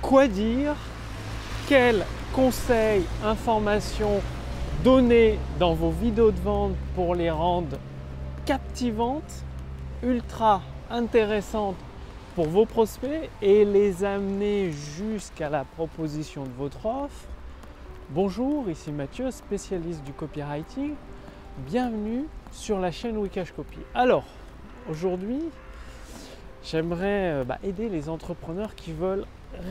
Quoi dire? Quels conseils, informations donner dans vos vidéos de vente pour les rendre captivantes, ultra intéressantes pour vos prospects et les amener jusqu'à la proposition de votre offre? Bonjour, ici Mathieu, spécialiste du copywriting. Bienvenue sur la chaîne Wikash Copy. Alors, aujourd'hui, j'aimerais aider les entrepreneurs qui veulent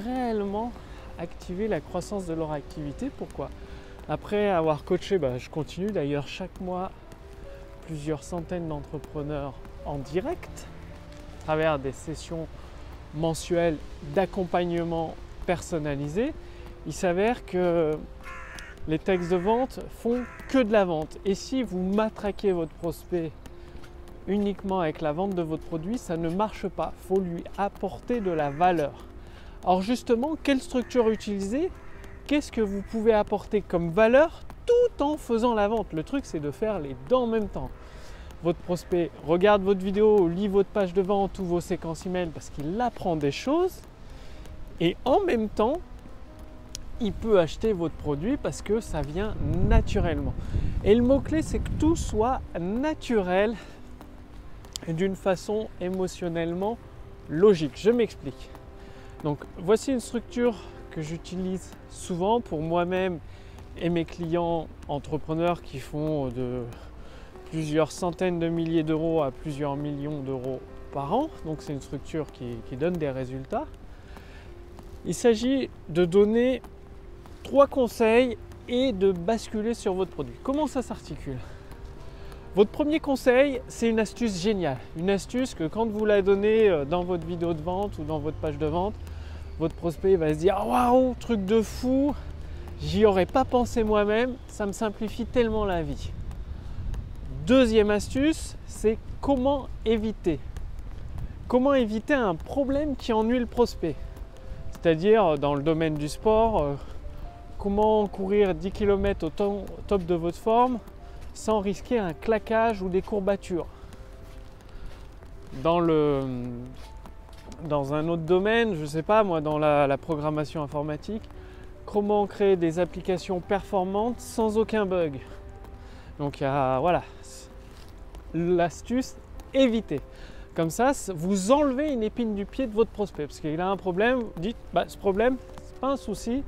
réellement activer la croissance de leur activité. Pourquoi? Après avoir coaché, je continue d'ailleurs chaque mois plusieurs centaines d'entrepreneurs en direct à travers des sessions mensuelles d'accompagnement personnalisé. Il s'avère que les textes de vente font que de la vente. Et si vous matraquez votre prospect uniquement avec la vente de votre produit, ça ne marche pas. Il faut lui apporter de la valeur. Alors justement, quelle structure utiliser? Qu'est-ce que vous pouvez apporter comme valeur tout en faisant la vente? Le truc, c'est de faire les deux en même temps. Votre prospect regarde votre vidéo, lit votre page de vente ou vos séquences email parce qu'il apprend des choses. Et en même temps, il peut acheter votre produit parce que ça vient naturellement. Et le mot-clé, c'est que tout soit naturel et d'une façon émotionnellement logique. Je m'explique. Donc, voici une structure que j'utilise souvent pour moi-même et mes clients entrepreneurs qui font de plusieurs centaines de milliers d'euros à plusieurs millions d'euros par an. Donc, c'est une structure qui donne des résultats. Il s'agit de donner 3 conseils et de basculer sur votre produit. Comment ça s'articule? Votre premier conseil, c'est une astuce géniale. Une astuce que quand vous la donnez dans votre vidéo de vente ou dans votre page de vente, votre prospect va se dire « Waouh, truc de fou, j'y aurais pas pensé moi-même, ça me simplifie tellement la vie. » Deuxième astuce, c'est comment éviter. Comment éviter un problème qui ennuie le prospect. C'est-à-dire dans le domaine du sport, comment courir 10 km au top de votre forme sans risquer un claquage ou des courbatures. Dans un autre domaine, je ne sais pas moi, dans la programmation informatique, comment créer des applications performantes sans aucun bug. Donc voilà, l'astuce, éviter. Comme ça, vous enlevez une épine du pied de votre prospect. Parce qu'il a un problème, vous dites, ce problème, c'est pas un souci,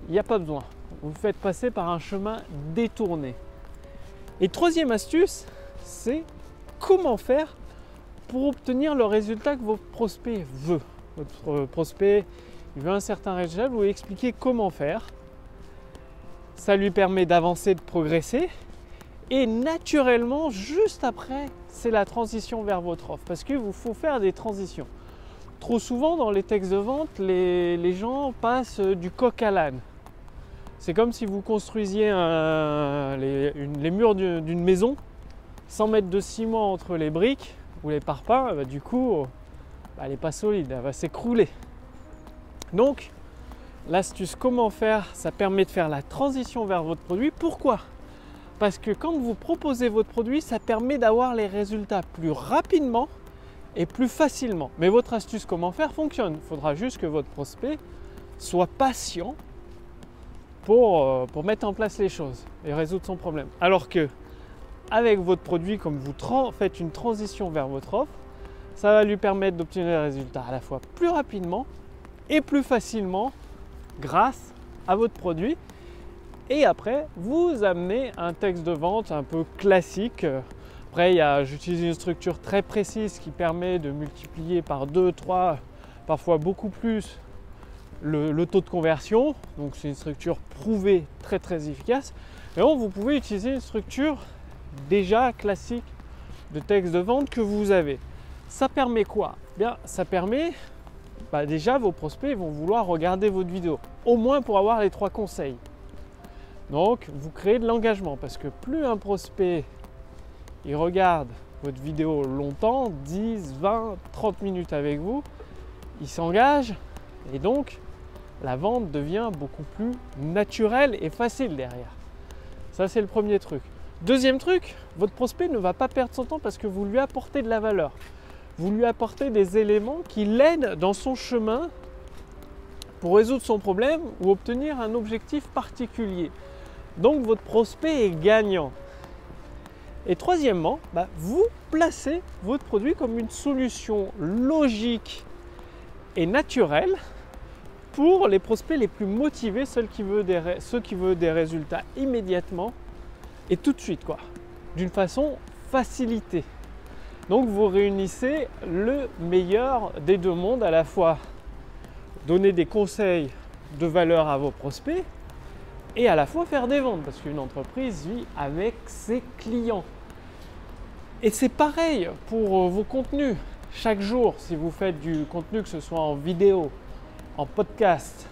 il n'y a pas besoin. Vous le faites passer par un chemin détourné. Et troisième astuce, c'est comment faire pour obtenir le résultat que votre prospect veut. Votre prospect, il veut un certain résultat, vous lui expliquez comment faire. Ça lui permet d'avancer, de progresser. Et naturellement, juste après, c'est la transition vers votre offre. Parce qu'il vous faut faire des transitions. Trop souvent, dans les textes de vente, les gens passent du coq à l'âne. C'est comme si vous construisiez les murs d'une maison, 100 mètres de ciment entre les briques ou les parpaings, du coup, elle n'est pas solide, elle va s'écrouler. Donc, l'astuce comment faire, ça permet de faire la transition vers votre produit. Pourquoi? Parce que quand vous proposez votre produit, ça permet d'avoir les résultats plus rapidement et plus facilement. Mais votre astuce comment faire fonctionne. Il faudra juste que votre prospect soit patient pour mettre en place les choses et résoudre son problème. Alors que avec votre produit, comme vous faites une transition vers votre offre, ça va lui permettre d'obtenir des résultats à la fois plus rapidement et plus facilement grâce à votre produit. Et après, vous amenez un texte de vente un peu classique. Après, j'utilise une structure très précise qui permet de multiplier par 2, 3, parfois beaucoup plus le taux de conversion. Donc c'est une structure prouvée très très efficace. Mais bon, vous pouvez utiliser une structure déjà classique de texte de vente que vous avez. Ça permet quoi? Bien, ça permet déjà vos prospects vont vouloir regarder votre vidéo, au moins pour avoir les 3 conseils. Donc vous créez de l'engagement parce que plus un prospect il regarde votre vidéo longtemps, 10, 20, 30 minutes avec vous, il s'engage et donc la vente devient beaucoup plus naturelle et facile derrière. Ça, c'est le premier truc. Deuxième truc, votre prospect ne va pas perdre son temps parce que vous lui apportez de la valeur. Vous lui apportez des éléments qui l'aident dans son chemin pour résoudre son problème ou obtenir un objectif particulier. Donc votre prospect est gagnant. Et troisièmement, vous placez votre produit comme une solution logique et naturelle pour les prospects les plus motivés, ceux qui veulent des résultats immédiatement et tout de suite, d'une façon facilitée. Donc vous réunissez le meilleur des deux mondes, à la fois donner des conseils de valeur à vos prospects et à la fois faire des ventes, parce qu'une entreprise vit avec ses clients. Et c'est pareil pour vos contenus. Chaque jour, si vous faites du contenu, que ce soit en vidéo, en podcast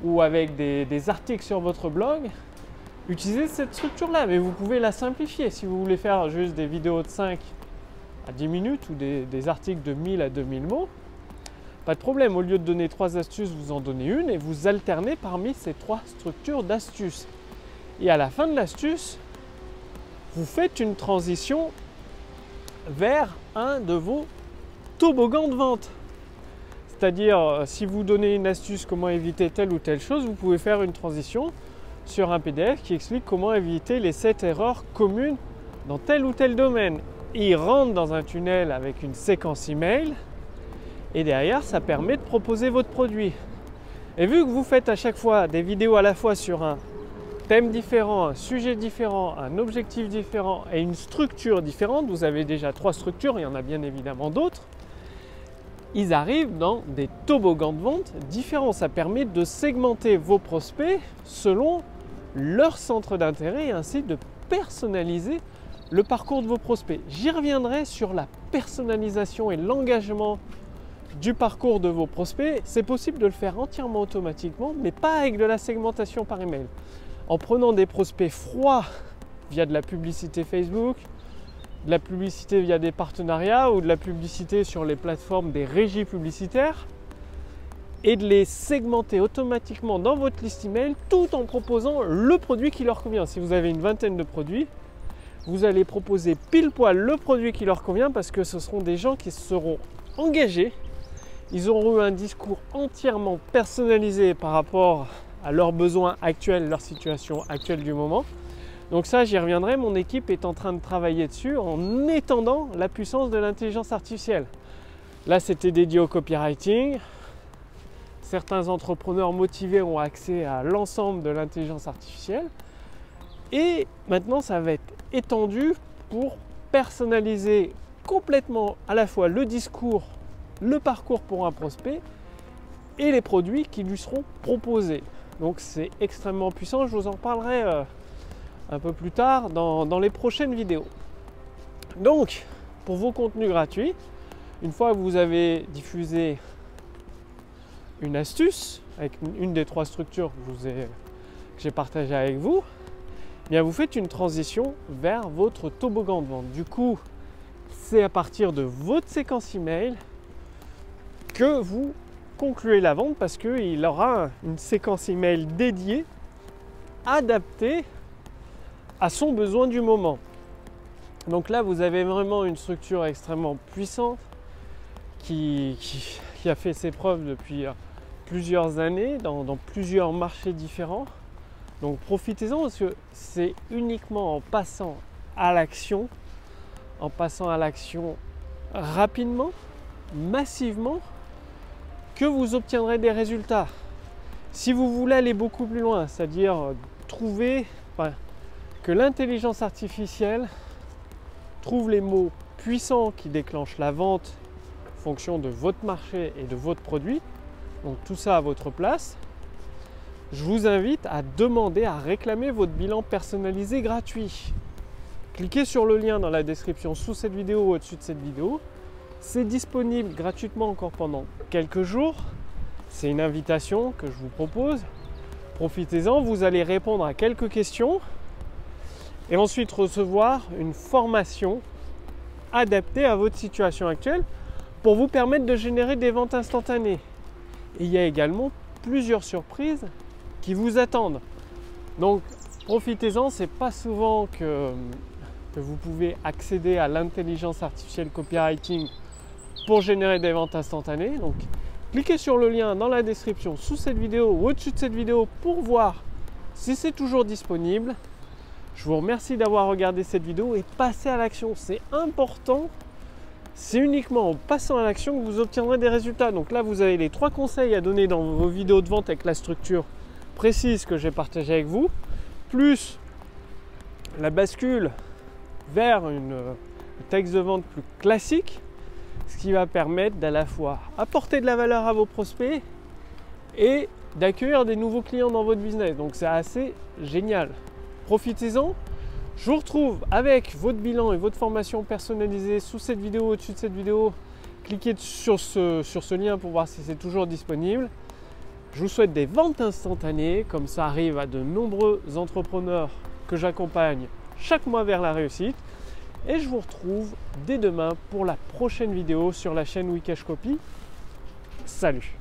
ou avec des articles sur votre blog, utilisez cette structure-là, mais vous pouvez la simplifier. Si vous voulez faire juste des vidéos de 5 à 10 minutes ou des articles de 1000 à 2000 mots, pas de problème. Au lieu de donner 3 astuces, vous en donnez une et vous alternez parmi ces 3 structures d'astuces. Et à la fin de l'astuce, vous faites une transition vers un de vos toboggans de vente. C'est-à-dire, si vous donnez une astuce comment éviter telle ou telle chose, vous pouvez faire une transition sur un PDF qui explique comment éviter les 7 erreurs communes dans tel ou tel domaine. Et il rentre dans un tunnel avec une séquence email et derrière, ça permet de proposer votre produit. Et vu que vous faites à chaque fois des vidéos à la fois sur un thème différent, un sujet différent, un objectif différent et une structure différente, vous avez déjà 3 structures, il y en a bien évidemment d'autres, ils arrivent dans des toboggans de vente différents. Ça permet de segmenter vos prospects selon leur centre d'intérêt et ainsi de personnaliser le parcours de vos prospects. J'y reviendrai sur la personnalisation et l'engagement du parcours de vos prospects. C'est possible de le faire entièrement automatiquement, mais pas avec de la segmentation par email. En prenant des prospects froids via de la publicité Facebook, de la publicité via des partenariats ou de la publicité sur les plateformes des régies publicitaires et de les segmenter automatiquement dans votre liste email tout en proposant le produit qui leur convient. Si vous avez une vingtaine de produits, vous allez proposer pile poil le produit qui leur convient parce que ce seront des gens qui seront engagés. Ils auront eu un discours entièrement personnalisé par rapport à leurs besoins actuels, leur situation actuelle du moment. Donc ça, j'y reviendrai, mon équipe est en train de travailler dessus en étendant la puissance de l'intelligence artificielle. Là, c'était dédié au copywriting. Certains entrepreneurs motivés ont accès à l'ensemble de l'intelligence artificielle. Et maintenant, ça va être étendu pour personnaliser complètement à la fois le discours, le parcours pour un prospect et les produits qui lui seront proposés. Donc c'est extrêmement puissant, je vous en parlerai un peu plus tard dans les prochaines vidéos. Donc, pour vos contenus gratuits, une fois que vous avez diffusé une astuce avec une des 3 structures que j'ai partagées avec vous, eh bien vous faites une transition vers votre toboggan de vente. Du coup, c'est à partir de votre séquence email que vous concluez la vente parce qu'il aura une séquence email dédiée, adaptée à son besoin du moment. Donc là, vous avez vraiment une structure extrêmement puissante qui a fait ses preuves depuis plusieurs années dans plusieurs marchés différents. Donc profitez-en parce que c'est uniquement en passant à l'action rapidement, massivement, que vous obtiendrez des résultats. Si vous voulez aller beaucoup plus loin, c'est-à-dire que l'intelligence artificielle trouve les mots puissants qui déclenchent la vente en fonction de votre marché et de votre produit, donc tout ça à votre place, je vous invite à demander, à réclamer votre bilan personnalisé gratuit. Cliquez sur le lien dans la description sous cette vidéo ou au-dessus de cette vidéo. C'est disponible gratuitement encore pendant quelques jours. C'est une invitation que je vous propose. Profitez-en, vous allez répondre à quelques questions et ensuite recevoir une formation adaptée à votre situation actuelle pour vous permettre de générer des ventes instantanées. Et il y a également plusieurs surprises qui vous attendent. Donc profitez-en, c'est pas souvent que vous pouvez accéder à l'intelligence artificielle copywriting pour générer des ventes instantanées. Donc Cliquez sur le lien dans la description sous cette vidéo ou au-dessus de cette vidéo pour voir si c'est toujours disponible. Je vous remercie d'avoir regardé cette vidéo et passez à l'action, c'est important. C'est uniquement en passant à l'action que vous obtiendrez des résultats. Donc là, vous avez les 3 conseils à donner dans vos vidéos de vente avec la structure précise que j'ai partagée avec vous, plus la bascule vers un texte de vente plus classique, ce qui va permettre d'à la fois apporter de la valeur à vos prospects et d'accueillir des nouveaux clients dans votre business. Donc c'est assez génial. Profitez-en. Je vous retrouve avec votre bilan et votre formation personnalisée sous cette vidéo, au-dessus de cette vidéo. Cliquez sur ce lien pour voir si c'est toujours disponible. Je vous souhaite des ventes instantanées, comme ça arrive à de nombreux entrepreneurs que j'accompagne chaque mois vers la réussite. Et je vous retrouve dès demain pour la prochaine vidéo sur la chaîne Wikesh Copy. Salut!